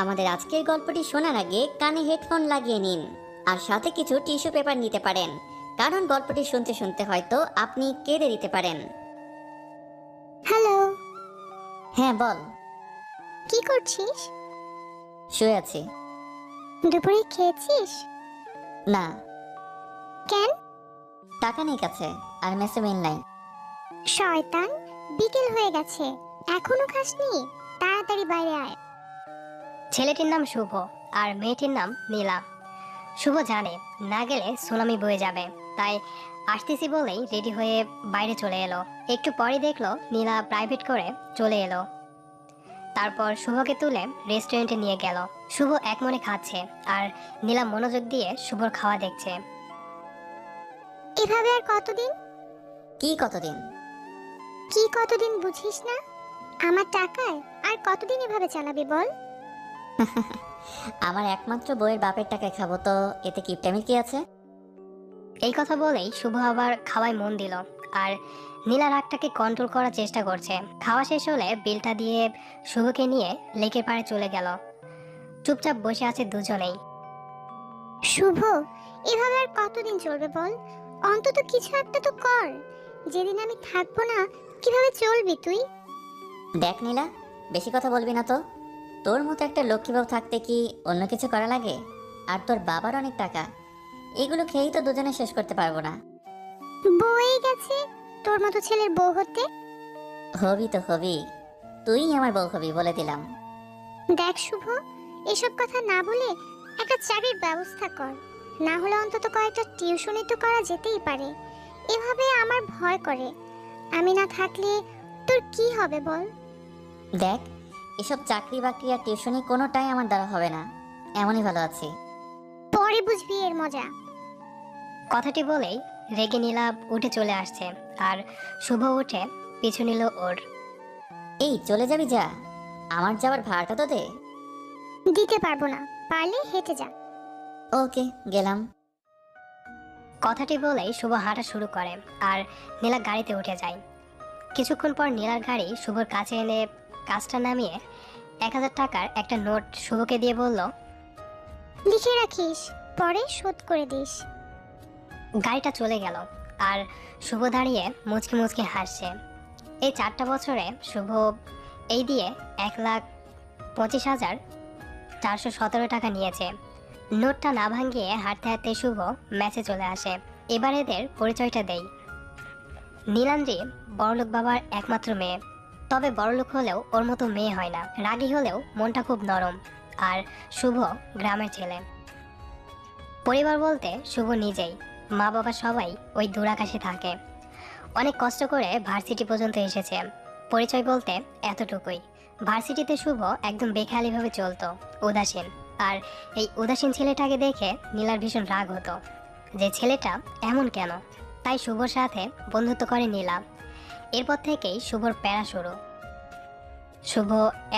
আমাদের আজকের গল্পটি শোনার আগে কানে হেডফোন লাগিয়ে নিন আর সাথে কিছু টিস্যু পেপার নিতে পারেন, কারণ গল্পটি শুনতে শুনতে হয়তো আপনি কেঁদে দিতে পারেন। হ্যালো। হ্যাঁ বল। কি করছিস? শুয়ে আছি। দুপুরে খেয়েছিস? না। কেন? টাকা নেই কাছে, আর মেসে মিল নাই। শয়তান, বিকেল হয়ে গেছে, এখনো খাসনি? তাড়াতাড়ি বাইরে আয়। ছেলেটির নাম শুভ আর মেয়েটির নাম নীলা। শুভ জানে না গেলে সুনামি বয়ে যাবে, তাই আসতেছি বলেই রেডি হয়ে বাইরে চলে এলো। একটু পরই দেখলো নীলা প্রাইভেট করে চলে এলো। তারপর শুভকে তুলে রেস্টুরেন্টে নিয়ে গেল। শুভ এক মনে খাচ্ছে আর নীলা মনোযোগ দিয়ে শুভর খাওয়া দেখছে। এভাবে আর কতদিন? কি কতদিন? কি কতদিন বুঝিস না? আমার টাকায় আর কতদিন এভাবে চালাবি বল? আমার একমাত্র বইয়ের বাপের টাকায় খাবো, তো এতে কিপটামির কি আছে? এই কথা বলেই শুভ আবার খাওয়ায় মন দিল আর নীলা রাগটাকে কন্ট্রোল করার চেষ্টা করছে। খাওয়া শেষ হলে বিলটা দিয়ে শুভকে নিয়ে লেকের পাড়ে চলে গেল। চুপচাপ বসে আছে দুজনেই। শুভ, এভাবে আর কতদিন চলবে বল? অন্তত কিছু একটা তো কর। যেদিন আমি থাকবো না, কিভাবে চলবি তুই? দেখ নীলা, বেশি কথা বলবি না তো। তোর মতো একটা লক্ষ্মীবাবু থাকতে কি অন্য কিছু করা লাগে? আর তোর বাবার অনেক টাকা, এগুলো খেয়েই তো দুজনে শেষ করতে পারবো না। বই গেছে তোর মতো ছেলের বউ হতে। হবি তো হবি, তুই আমার বউ হবি বলে দিলাম। দেখ শুভ, এসব কথা না বলে একটা চাকরির ব্যবস্থা কর। না হলে অন্তত কয়েকটা টিউশনি তো করা যেতেই পারে। এভাবে আমার ভয় করে, আমি না থাকলে তোর কি হবে বল? দেখ, এসব চাকরি বাকরি আর টিউশনি কোনোটাই আমার দ্বারা হবে না, এমনই ভালো আছি। পরে বুঝবি এর মজা। কথাটি বলেই রেগে নীলা উঠে চলে আসছে আর শুভ উঠে পিছু নিল ওর। এই চলে যাবি যা, আমার যাওয়ার ভাড়াটা তো দে। দিতে পারবো না, পারলে হেঁটে যা। ওকে, গেলাম। কথাটি বলেই শুভ হাঁটা শুরু করে আর নীলা গাড়িতে উঠে যায়। কিছুক্ষণ পর নীলার গাড়ি শুভর কাছে এনে কাজটা নামিয়ে 1000 টাকার একটা নোট শুভকে দিয়ে বলল, লিখে রাখিস, পরে শোধ করে দিস। গাড়িটা চলে গেল আর শুভ দাঁড়িয়ে মুচকি মুচকি হাসছে। এই 4টা বছরে শুভ এই দিয়ে 1,25,417 টাকা নিয়েছে। নোটটা না ভাঙিয়ে হাঁটতে হাঁটতে শুভ ম্যাচে চলে আসে। এবার এদের পরিচয়টা দেই। নীলাঞ্জি বড়লোক বাবার একমাত্র মেয়ে, তবে বড়লোক হলেও ওর মতো মেয়ে হয় না। রাগী হলেও মনটা খুব নরম। আর শুভ গ্রামের ছেলে। পরিবার বলতে শুভ নিজেই, মা বাবা সবাই ওই দূরাকাশে থাকে। অনেক কষ্ট করে ভার্সিটি পর্যন্ত এসেছে। পরিচয় বলতে এতটুকুই। ভার্সিটিতে শুভ একদম বেখেয়ালিভাবে চলতো, উদাসীন। আর এই উদাসীন ছেলেটাকে দেখে নীলার ভীষণ রাগ হতো যে ছেলেটা এমন কেন। তাই শুভর সাথে বন্ধুত্ব করে নীলা। এরপর থেকেই শুভর প্যারা শুরু। শুভ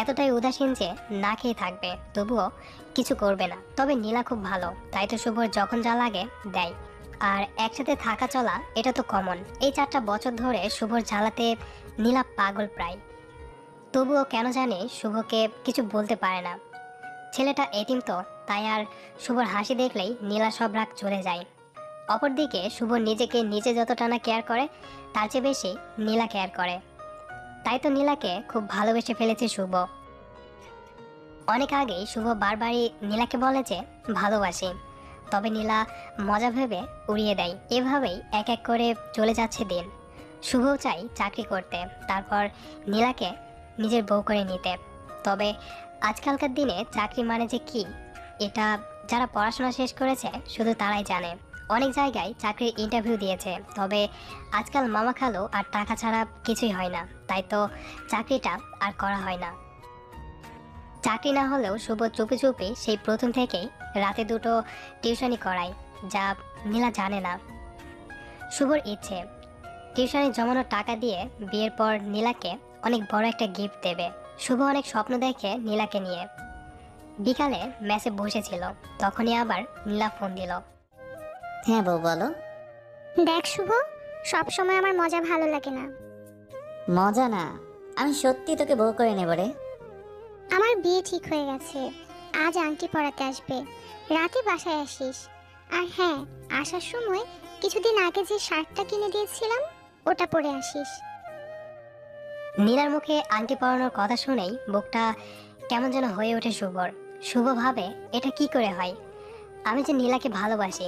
এতটাই উদাসীন যে না খেয়ে থাকবে, তবুও কিছু করবে না। তবে নীলা খুব ভালো, তাই তো শুভর যখন যা লাগে দেয়। আর একসাথে থাকা চলা এটা তো কমন। এই 4টা বছর ধরে শুভর জ্বালাতে নীলা পাগল প্রায়। তবুও কেন জানি শুভকে কিছু বলতে পারে না। ছেলেটা এতিম তো, তাই আর শুভর হাসি দেখলেই নীলা সব রাগ চলে যায়। অপরদিকে শুভ নিজেকে নিজে যতটা না কেয়ার করে, তার চেয়ে বেশি নীলা কেয়ার করে। তাই তো নীলাকে খুব ভালোবেসে ফেলেছে শুভ। অনেক আগেই শুভ বারবারই নীলাকে বলে যে ভালোবাসি, তবে নীলা মজা ভেবে উড়িয়ে দেয়। এভাবেই এক এক করে চলে যাচ্ছে দিন। শুভও চাই চাকরি করতে, তারপর নীলাকে নিজের বউ করে নিতে। তবে আজকালকার দিনে চাকরি মানে যে কি, এটা যারা পড়াশোনা শেষ করেছে শুধু তারাই জানে। অনেক জায়গায় চাকরির ইন্টারভিউ দিয়েছে, তবে আজকাল মামা খালো আর টাকা ছাড়া কিছুই হয় না। তাই তো চাকরিটা আর করা হয় না। চাকরি না হলেও শুভ চুপি চুপি সেই প্রথম থেকেই রাতে 2টো টিউশনি করায়, যা নীলা জানে না। শুভর ইচ্ছে টিউশনি জমানো টাকা দিয়ে বিয়ের পর নীলাকে অনেক বড় একটা গিফট দেবে। শুভ অনেক স্বপ্ন দেখে নীলাকে নিয়ে। বিকালে ম্যাচে বসেছিল, তখনই আবার নীলা ফোন দিল। হ্যাঁ বউ বলো। দেখ শুভ, সব সময় আমার মজা ভালো লাগে না। মজা না, আমি সত্যি তোকে বউ করে নেব রে। আমার বিয়ে ঠিক হয়ে গেছে, আজ আংটি পরাতে আসবে, রাতে বাসায় আসিস। আর হ্যাঁ, আসার সময় কিছুদিন আগে যে শার্টটা কিনে দিয়েছিলাম ওটা পরে আসিস। নীলার মুখে আংটি পরানোর কথা শুনেই বুকটা কেমন যেন হয়ে ওঠে শুভর। শুভ ভাবে এটা কি করে হয়, আমি যে নীলাকে ভালোবাসি